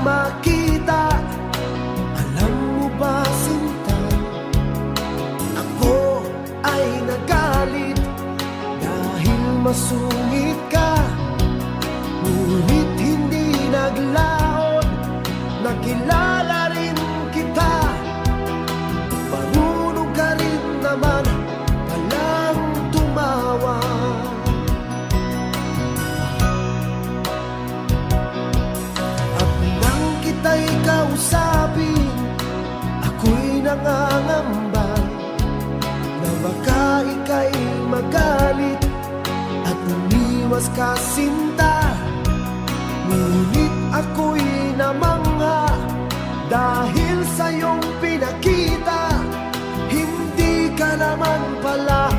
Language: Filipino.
makita. Alam mo ba, sinta, ako ay nagalit dahil masungit ka. Ngunit hindi naglaon, nakilala rin kita. Marunong ka rin naman palang tumawa. At nang kita'y kausapin, ako'y nangangamba na baka ika'y magalit at umiwas ka, sinta. Ngunit ako'y namangha dahil sa iyong pinakita. Hindi ka naman pala